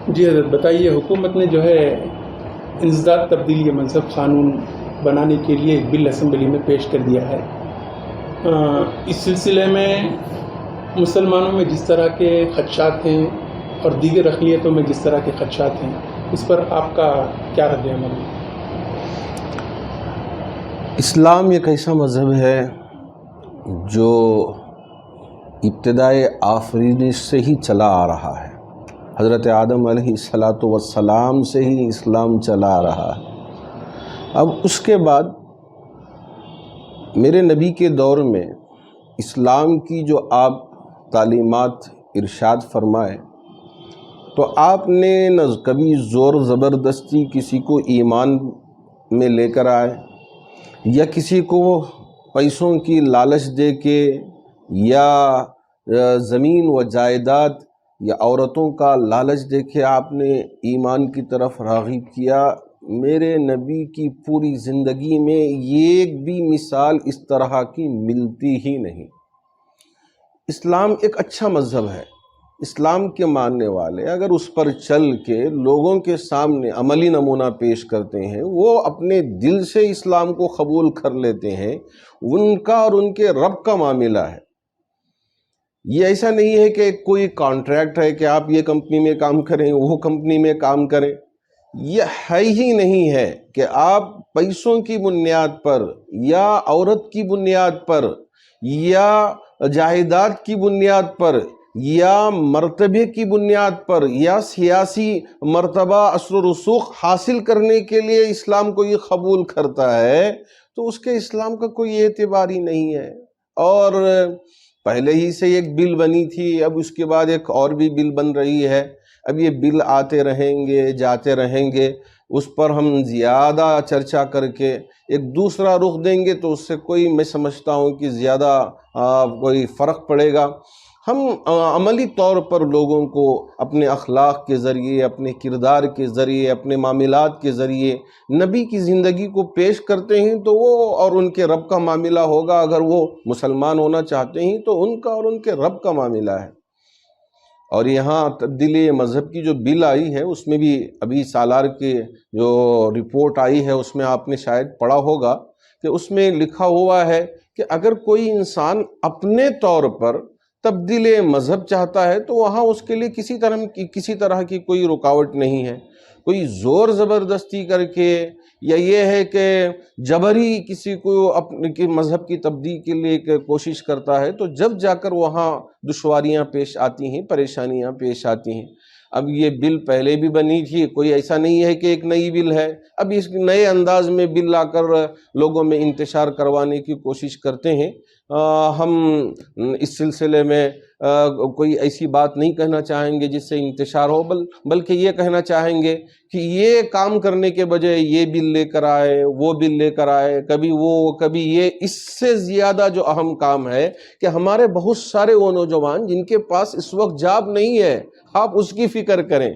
جی حضرت بتائیے، حکومت نے جو ہے انسداد تبدیلی مذہب قانون بنانے کے لیے ایک بل اسمبلی میں پیش کر دیا ہے۔ اس سلسلے میں مسلمانوں میں جس طرح کے خدشات ہیں اور دیگر اقلیتوں میں جس طرح کے خدشات ہیں، اس پر آپ کا کیا رد عمل ہے؟ اسلام ایک ایسا مذہب ہے جو ابتدائے آفرینش سے ہی چلا آ رہا ہے۔ حضرت آدم علیہ السلام سے ہی اسلام چلا آ رہا ہے۔ اب اس کے بعد میرے نبی کے دور میں اسلام کی جو آپ تعلیمات ارشاد فرمائے تو آپ نے نہ کبھی زور زبردستی کسی کو ایمان میں لے کر آئے یا کسی کو پیسوں کی لالچ دے کے یا زمین و جائیداد یا عورتوں کا لالچ دے کے آپ نے ایمان کی طرف راغب کیا۔ میرے نبی کی پوری زندگی میں ایک بھی مثال اس طرح کی ملتی ہی نہیں۔ اسلام ایک اچھا مذہب ہے۔ اسلام کے ماننے والے اگر اس پر چل کے لوگوں کے سامنے عملی نمونہ پیش کرتے ہیں، وہ اپنے دل سے اسلام کو قبول کر لیتے ہیں، ان کا اور ان کے رب کا معاملہ ہے۔ یہ ایسا نہیں ہے کہ کوئی کانٹریکٹ ہے کہ آپ یہ کمپنی میں کام کریں، وہ کمپنی میں کام کریں۔ یہ ہے ہی نہیں ہے کہ آپ پیسوں کی بنیاد پر یا عورت کی بنیاد پر یا جائیداد کی بنیاد پر یا مرتبے کی بنیاد پر یا سیاسی مرتبہ اثر و رسوخ حاصل کرنے کے لیے اسلام کو یہ قبول کرتا ہے تو اس کے اسلام کا کوئی اعتبار ہی نہیں ہے۔ اور پہلے ہی سے ایک بل بنی تھی، اب اس کے بعد ایک اور بھی بل بن رہی ہے۔ اب یہ بل آتے رہیں گے جاتے رہیں گے، اس پر ہم زیادہ چرچا کر کے ایک دوسرا رخ دیں گے تو اس سے کوئی میں سمجھتا ہوں کہ زیادہ کوئی فرق پڑے گا۔ ہم عملی طور پر لوگوں کو اپنے اخلاق کے ذریعے، اپنے کردار کے ذریعے، اپنے معاملات کے ذریعے نبی کی زندگی کو پیش کرتے ہیں تو وہ اور ان کے رب کا معاملہ ہوگا۔ اگر وہ مسلمان ہونا چاہتے ہیں تو ان کا اور ان کے رب کا معاملہ ہے۔ اور یہاں تبدیلی مذہب کی جو بل آئی ہے اس میں بھی ابھی سالار کی جو رپورٹ آئی ہے اس میں آپ نے شاید پڑھا ہوگا کہ اس میں لکھا ہوا ہے کہ اگر کوئی انسان اپنے طور پر تبدیل مذہب چاہتا ہے تو وہاں اس کے لیے کسی طرح کی کوئی رکاوٹ نہیں ہے۔ کوئی زور زبردستی کر کے یا یہ ہے کہ جبری کسی کو اپنے مذہب کی تبدیلی کے لیے کوشش کرتا ہے تو جب جا کر وہاں دشواریاں پیش آتی ہیں، پریشانیاں پیش آتی ہیں۔ اب یہ بل پہلے بھی بنی تھی، کوئی ایسا نہیں ہے کہ ایک نئی بل ہے۔ اب اس نئے انداز میں بل لا کر لوگوں میں انتشار کروانے کی کوشش کرتے ہیں۔ ہم اس سلسلے میں کوئی ایسی بات نہیں کہنا چاہیں گے جس سے انتشار ہو، بلکہ یہ کہنا چاہیں گے کہ یہ کام کرنے کے بجائے یہ بل لے کر آئے، وہ بل لے کر آئے، کبھی وہ کبھی یہ۔ اس سے زیادہ جو اہم کام ہے کہ ہمارے بہت سارے وہ نوجوان جن کے پاس اس وقت جاب نہیں ہے، آپ اس کی فکر کریں۔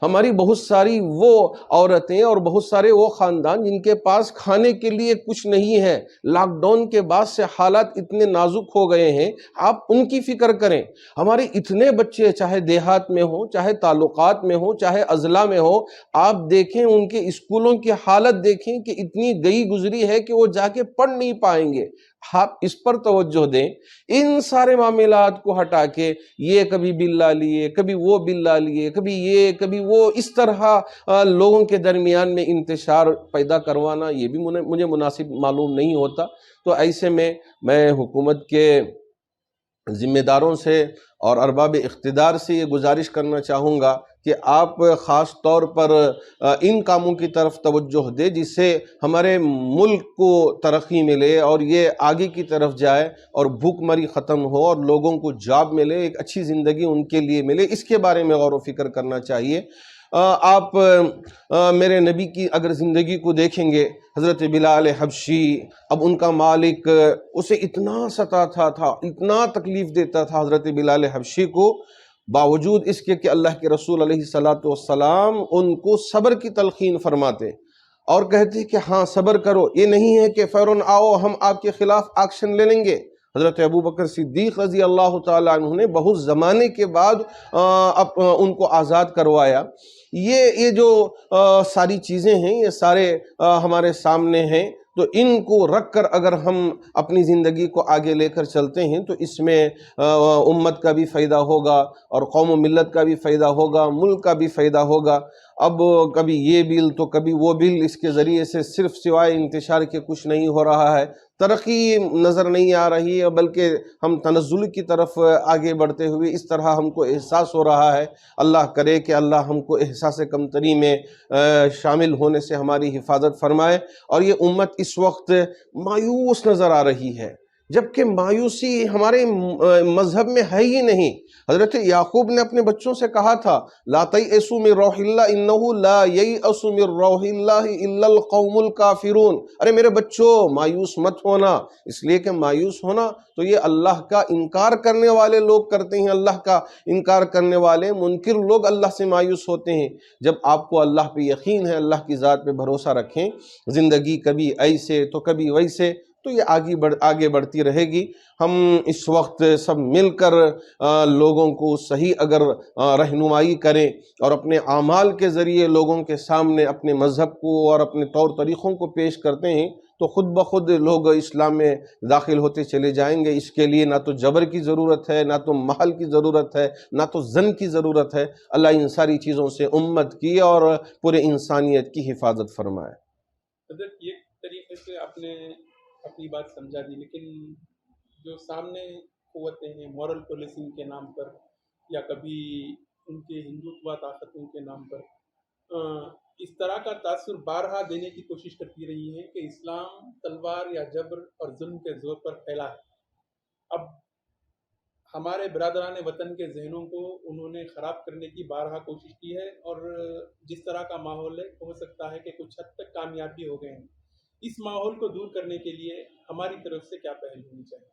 ہماری بہت ساری وہ عورتیں اور بہت سارے وہ خاندان جن کے پاس کھانے کے لیے کچھ نہیں ہے، لاک ڈاؤن کے بعد سے حالات اتنے نازک ہو گئے ہیں، آپ ان کی فکر کریں۔ ہمارے اتنے بچے چاہے دیہات میں ہوں، چاہے تعلقات میں ہوں، چاہے اضلاع میں ہوں، آپ دیکھیں ان کے اسکولوں کی حالت دیکھیں کہ اتنی گئی گزری ہے کہ وہ جا کے پڑھ نہیں پائیں گے۔ آپ اس پر توجہ دیں۔ ان سارے معاملات کو ہٹا کے یہ کبھی بل لا لیے، کبھی وہ بل لا لیے، کبھی یہ کبھی وہ، اس طرح لوگوں کے درمیان میں انتشار پیدا کروانا یہ بھی مجھے مناسب معلوم نہیں ہوتا۔ تو ایسے میں حکومت کے ذمہ داروں سے اور ارباب اقتدار سے یہ گزارش کرنا چاہوں گا کہ آپ خاص طور پر ان کاموں کی طرف توجہ دیں جس سے ہمارے ملک کو ترقی ملے اور یہ آگے کی طرف جائے اور بھوک مری ختم ہو اور لوگوں کو جاب ملے، ایک اچھی زندگی ان کے لیے ملے۔ اس کے بارے میں غور و فکر کرنا چاہیے۔ آپ میرے نبی کی اگر زندگی کو دیکھیں گے، حضرت بلال حبشی، اب ان کا مالک اسے اتنا ستاتا تھا، اتنا تکلیف دیتا تھا حضرت بلال حبشی کو، باوجود اس کے کہ اللہ کے رسول علیہ السلام ان کو صبر کی تلقین فرماتے اور کہتے کہ ہاں صبر کرو، یہ نہیں ہے کہ فوراً آؤ ہم آپ کے خلاف ایکشن لے لیں گے، حضرت ابو بکر صدیق رضی اللہ تعالیٰ عنہ نے بہت زمانے کے بعد ان کو آزاد کروایا۔ یہ جو ساری چیزیں ہیں، یہ سارے ہمارے سامنے ہیں، تو ان کو رکھ کر اگر ہم اپنی زندگی کو آگے لے کر چلتے ہیں تو اس میں امت کا بھی فائدہ ہوگا اور قوم و ملت کا بھی فائدہ ہوگا، ملک کا بھی فائدہ ہوگا۔ اب کبھی یہ بل تو کبھی وہ بل، اس کے ذریعے سے صرف سوائے انتشار کے کچھ نہیں ہو رہا ہے، ترقی نظر نہیں آ رہی ہے، بلکہ ہم تنزل کی طرف آگے بڑھتے ہوئے اس طرح ہم کو احساس ہو رہا ہے۔ اللہ کرے کہ اللہ ہم کو احساس کمتری میں شامل ہونے سے ہماری حفاظت فرمائے۔ اور یہ امت اس وقت مایوس نظر آ رہی ہے، جبکہ مایوسی ہمارے مذہب میں ہے ہی نہیں۔ حضرت یعقوب نے اپنے بچوں سے کہا تھا لا تیأسوا من روح اللہ انہ لا ییأس من روح اللہ الا القوم الکافرون۔ ارے میرے بچوں، مایوس مت ہونا، اس لیے کہ مایوس ہونا تو یہ اللہ کا انکار کرنے والے لوگ کرتے ہیں، اللہ کا انکار کرنے والے منکر لوگ اللہ سے مایوس ہوتے ہیں۔ جب آپ کو اللہ پہ یقین ہے، اللہ کی ذات پہ بھروسہ رکھیں، زندگی کبھی ایسے تو کبھی ویسے، تو یہ آگے بڑھتی رہے گی۔ ہم اس وقت سب مل کر لوگوں کو صحیح اگر رہنمائی کریں اور اپنے اعمال کے ذریعے لوگوں کے سامنے اپنے مذہب کو اور اپنے طور طریقوں کو پیش کرتے ہیں تو خود بخود لوگ اسلام میں داخل ہوتے چلے جائیں گے۔ اس کے لیے نہ تو جبر کی ضرورت ہے، نہ تو محل کی ضرورت ہے، نہ تو زن کی ضرورت ہے۔ اللہ ان ساری چیزوں سے امت کی اور پورے انسانیت کی حفاظت فرمائے۔ حضرت یہ طریقے سے آپ نے اپنی بات سمجھا دی، لیکن جو سامنے قوتیں ہیں مورل پولیسنگ کے نام پر یا کبھی ان کے ہندوتوا طاقتوں کے نام پر اس طرح کا تاثر بارہا دینے کی کوشش کرتی رہی ہے کہ اسلام تلوار یا جبر اور ظلم کے زور پر پھیلا ہے۔ اب ہمارے برادران وطن کے ذہنوں کو انہوں نے خراب کرنے کی بارہا کوشش کی ہے، اور جس طرح کا ماحول ہے ہو سکتا ہے کہ کچھ حد تک کامیابی ہو گئے ہیں۔ اس ماحول کو دور کرنے کے لیے ہماری طرف سے کیا پہل ہونی چاہیے؟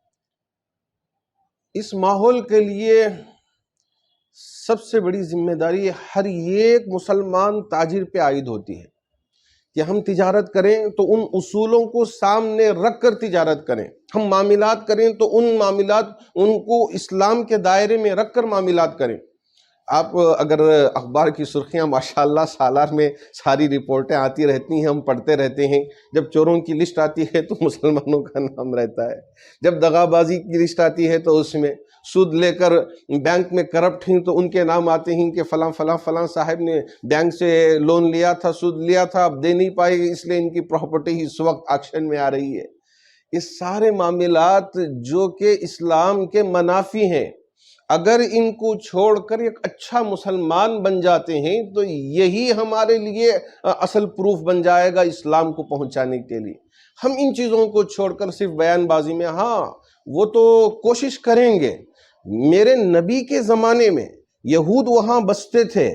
اس ماحول کے لیے سب سے بڑی ذمہ داری ہر ایک مسلمان تاجر پہ عائد ہوتی ہے کہ ہم تجارت کریں تو ان اصولوں کو سامنے رکھ کر تجارت کریں، ہم معاملات کریں تو ان کو اسلام کے دائرے میں رکھ کر معاملات کریں۔ آپ اگر اخبار کی سرخیاں ماشاءاللہ سالار میں ساری رپورٹیں آتی رہتی ہیں، ہم پڑھتے رہتے ہیں۔ جب چوروں کی لسٹ آتی ہے تو مسلمانوں کا نام رہتا ہے، جب دغا بازی کی لسٹ آتی ہے تو اس میں سود لے کر بینک میں کرپٹ ہیں تو ان کے نام آتے ہیں کہ فلاں فلاں فلاں صاحب نے بینک سے لون لیا تھا، سود لیا تھا، اب دے نہیں پائے، اس لیے ان کی پراپرٹی اس وقت آکشن میں آ رہی ہے۔ اس سارے معاملات جو کہ اسلام کے منافی ہیں، اگر ان کو چھوڑ کر ایک اچھا مسلمان بن جاتے ہیں تو یہی ہمارے لیے اصل پروف بن جائے گا اسلام کو پہنچانے کے لیے۔ ہم ان چیزوں کو چھوڑ کر صرف بیان بازی میں، ہاں وہ تو کوشش کریں گے۔ میرے نبی کے زمانے میں یہود وہاں بستے تھے،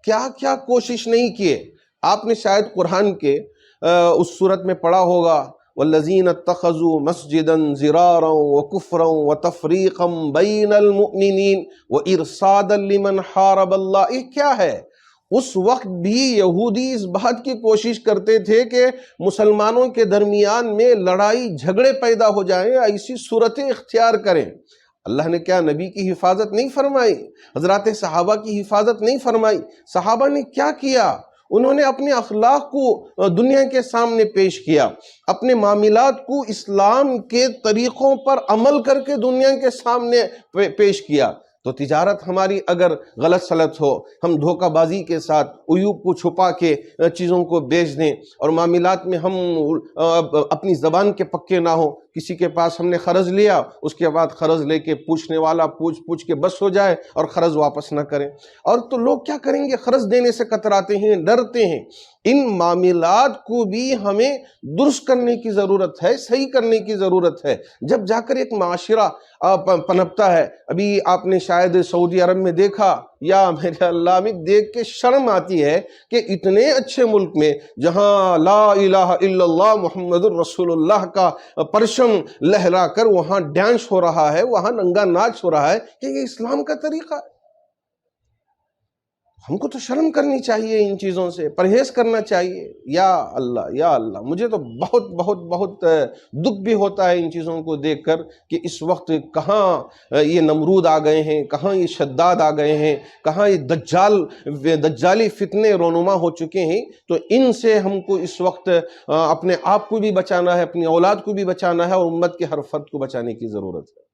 کیا کیا کوشش نہیں کیے۔ آپ نے شاید قرآن کے اس سورت میں پڑھا ہوگا وَالَّذِينَ اتَّخَذُوا مَسْجِدًا ضِرَارًا وَكُفْرًا وَتَفْرِيقًا بَيْنَ الْمُؤْمِنِينَ وَإِرْصَادًا لِمَنْ حَارَبَ اللَّهَ۔ یہ کیا ہے؟ اس وقت بھی یہودی اس بات کی کوشش کرتے تھے کہ مسلمانوں کے درمیان میں لڑائی جھگڑے پیدا ہو جائیں، ایسی صورتیں اختیار کریں۔ اللہ نے کیا نبی کی حفاظت نہیں فرمائی؟ حضرات صحابہ کی حفاظت نہیں فرمائی؟ صحابہ نے کیا کیا؟ انہوں نے اپنے اخلاق کو دنیا کے سامنے پیش کیا، اپنے معاملات کو اسلام کے طریقوں پر عمل کر کے دنیا کے سامنے پیش کیا۔ تو تجارت ہماری اگر غلط سلط ہو، ہم دھوکہ بازی کے ساتھ عیوب کو چھپا کے چیزوں کو بیچ دیں، اور معاملات میں ہم اپنی زبان کے پکے نہ ہوں، کسی کے پاس ہم نے قرض لیا، اس کے بعد قرض لے کے پوچھنے والا پوچھ کے بس ہو جائے اور قرض واپس نہ کریں، اور تو لوگ کیا کریں گے؟ قرض دینے سے کتراتے ہیں، ڈرتے ہیں۔ ان معاملات کو بھی ہمیں درست کرنے کی ضرورت ہے، صحیح کرنے کی ضرورت ہے، جب جا کر ایک معاشرہ پنپتا ہے۔ ابھی آپ نے شاید سعودی عرب میں دیکھا، یا میرے اللہ میں دیکھ کے شرم آتی ہے کہ اتنے اچھے ملک میں جہاں لا الہ الا اللہ محمد الرسول اللہ کا پرچم لہرا کر وہاں ڈانس ہو رہا ہے، وہاں ننگا ناچ ہو رہا ہے، کہ یہ اسلام کا طریقہ ہے؟ ہم کو تو شرم کرنی چاہیے، ان چیزوں سے پرہیز کرنا چاہیے۔ یا اللہ یا اللہ، مجھے تو بہت بہت بہت دکھ بھی ہوتا ہے ان چیزوں کو دیکھ کر کہ اس وقت کہاں یہ نمرود آ گئے ہیں، کہاں یہ شداد آ گئے ہیں، کہاں یہ دجالی فتنے رونما ہو چکے ہیں۔ تو ان سے ہم کو اس وقت اپنے آپ کو بھی بچانا ہے، اپنی اولاد کو بھی بچانا ہے، اور امت کے ہر فرد کو بچانے کی ضرورت ہے۔